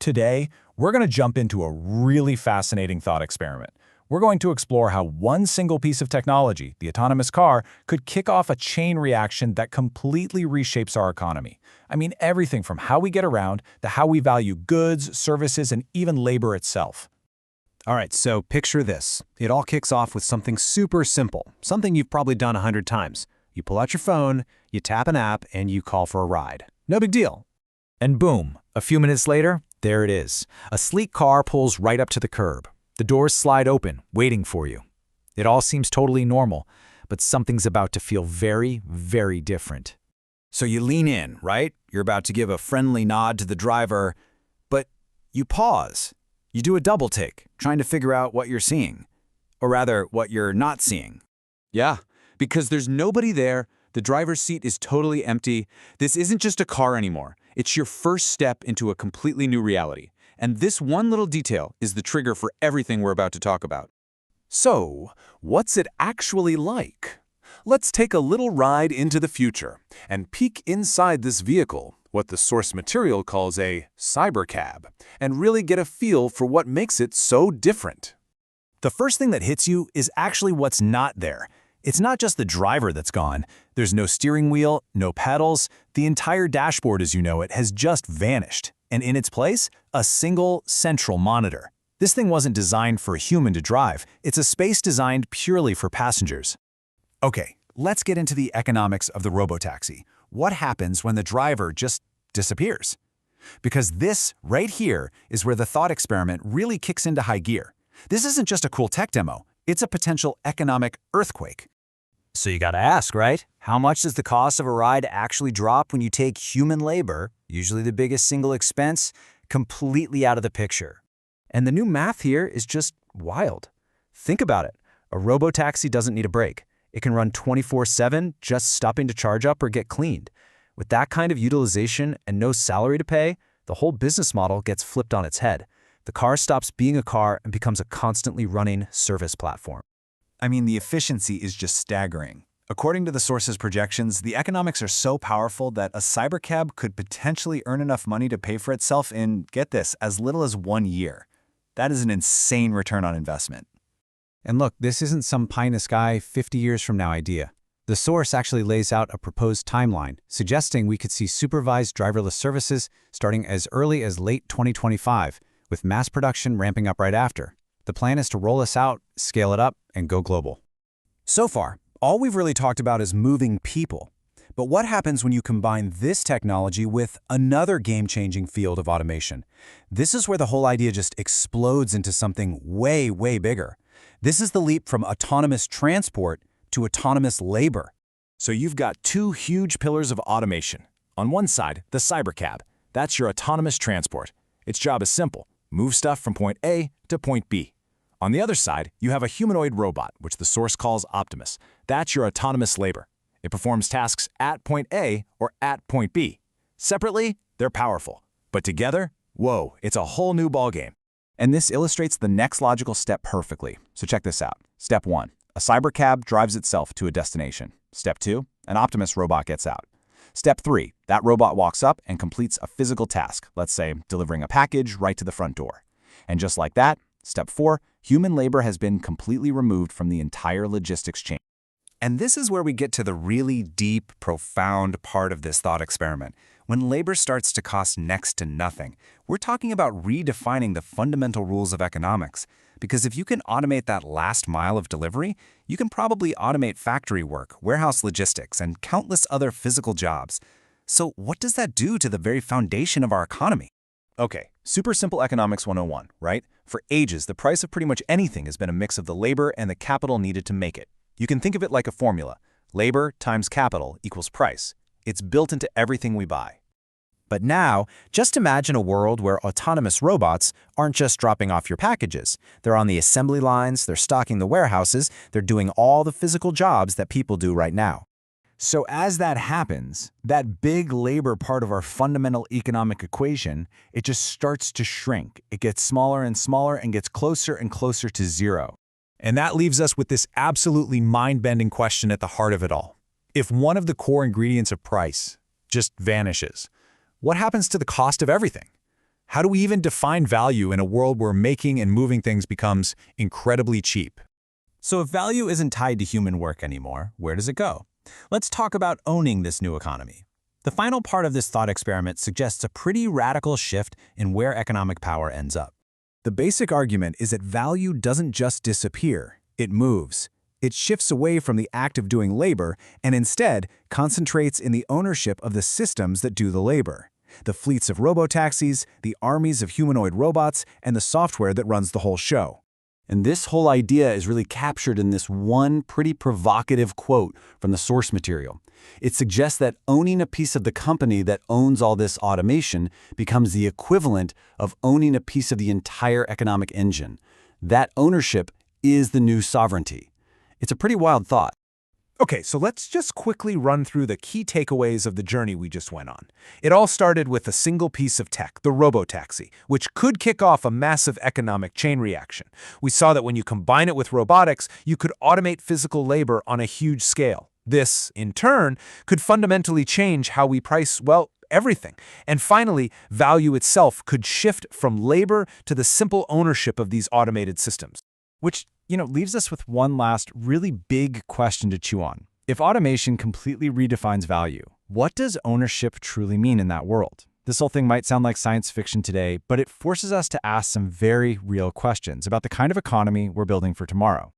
Today, we're going to jump into a really fascinating thought experiment. We're going to explore how one single piece of technology, the autonomous car, could kick off a chain reaction that completely reshapes our economy. I mean, everything from how we get around to how we value goods, services, and even labor itself. All right, so picture this. It all kicks off with something super simple, something you've probably done 100 times. You pull out your phone, you tap an app, and you call for a ride. No big deal. And boom, a few minutes later, there it is. A sleek car pulls right up to the curb. The doors slide open, waiting for you. It all seems totally normal, but something's about to feel very, very different. So you lean in, right? You're about to give a friendly nod to the driver, but you pause. You do a double take, trying to figure out what you're seeing. Or rather, what you're not seeing. Yeah, because there's nobody there, the driver's seat is totally empty. This isn't just a car anymore. It's your first step into a completely new reality. And this one little detail is the trigger for everything we're about to talk about. So, what's it actually like? Let's take a little ride into the future and peek inside this vehicle, what the source material calls a cybercab, and really get a feel for what makes it so different. The first thing that hits you is actually what's not there. It's not just the driver that's gone. There's no steering wheel, no pedals. The entire dashboard as you know it has just vanished. And in its place, a single central monitor. This thing wasn't designed for a human to drive. It's a space designed purely for passengers. Okay, let's get into the economics of the robotaxi. What happens when the driver just disappears? Because this right here is where the thought experiment really kicks into high gear. This isn't just a cool tech demo. It's a potential economic earthquake. So you gotta ask, right? How much does the cost of a ride actually drop when you take human labor, usually the biggest single expense, completely out of the picture? And the new math here is just wild. Think about it. A robotaxi doesn't need a break. It can run 24/7, just stopping to charge up or get cleaned. With that kind of utilization and no salary to pay, the whole business model gets flipped on its head. The car stops being a car and becomes a constantly running service platform. I mean, the efficiency is just staggering. According to the source's projections, the economics are so powerful that a cybercab could potentially earn enough money to pay for itself in, get this, as little as 1 year. That is an insane return on investment. And look, this isn't some pie-in-the-sky 50 years from now idea. The source actually lays out a proposed timeline, suggesting we could see supervised driverless services starting as early as late 2025, with mass production ramping up right after. The plan is to roll this out, scale it up, and go global. So far, all we've really talked about is moving people. But what happens when you combine this technology with another game-changing field of automation? This is where the whole idea just explodes into something way, way bigger. This is the leap from autonomous transport to autonomous labor. So you've got two huge pillars of automation. On one side, the cybercab. That's your autonomous transport. Its job is simple. Move stuff from point A to point B. On the other side, you have a humanoid robot, which the source calls Optimus. That's your autonomous labor. It performs tasks at point A or at point B. Separately, they're powerful. But together, whoa, it's a whole new ballgame. And this illustrates the next logical step perfectly. So check this out. Step 1. A cybercab drives itself to a destination. Step 2. An Optimus robot gets out. Step 3. That robot walks up and completes a physical task, let's say delivering a package right to the front door. And just like that, Step 4. Human labor has been completely removed from the entire logistics chain. And this is where we get to the really deep, profound part of this thought experiment. When labor starts to cost next to nothing, we're talking about redefining the fundamental rules of economics. Because if you can automate that last mile of delivery, you can probably automate factory work, warehouse logistics, and countless other physical jobs. So what does that do to the very foundation of our economy? Okay, super simple economics 101, right? For ages, the price of pretty much anything has been a mix of the labor and the capital needed to make it. You can think of it like a formula. Labor times capital equals price. It's built into everything we buy. But now, just imagine a world where autonomous robots aren't just dropping off your packages. They're on the assembly lines, they're stocking the warehouses, they're doing all the physical jobs that people do right now. So as that happens, that big labor part of our fundamental economic equation, it just starts to shrink. It gets smaller and smaller and gets closer and closer to zero. And that leaves us with this absolutely mind-bending question at the heart of it all. If one of the core ingredients of price just vanishes, what happens to the cost of everything? How do we even define value in a world where making and moving things becomes incredibly cheap? So if value isn't tied to human work anymore, where does it go? Let's talk about owning this new economy. The final part of this thought experiment suggests a pretty radical shift in where economic power ends up. The basic argument is that value doesn't just disappear, it moves. It shifts away from the act of doing labor and instead concentrates in the ownership of the systems that do the labor. The fleets of robotaxis, the armies of humanoid robots, and the software that runs the whole show. And this whole idea is really captured in this one pretty provocative quote from the source material. It suggests that owning a piece of the company that owns all this automation becomes the equivalent of owning a piece of the entire economic engine. That ownership is the new sovereignty. It's a pretty wild thought. Okay, so let's just quickly run through the key takeaways of the journey we just went on. It all started with a single piece of tech, the robotaxi, which could kick off a massive economic chain reaction. We saw that when you combine it with robotics, you could automate physical labor on a huge scale. This, in turn, could fundamentally change how we price, well, everything. And finally, value itself could shift from labor to the simple ownership of these automated systems. Which, leaves us with one last really big question to chew on. If automation completely redefines value, what does ownership truly mean in that world? This whole thing might sound like science fiction today, but it forces us to ask some very real questions about the kind of economy we're building for tomorrow.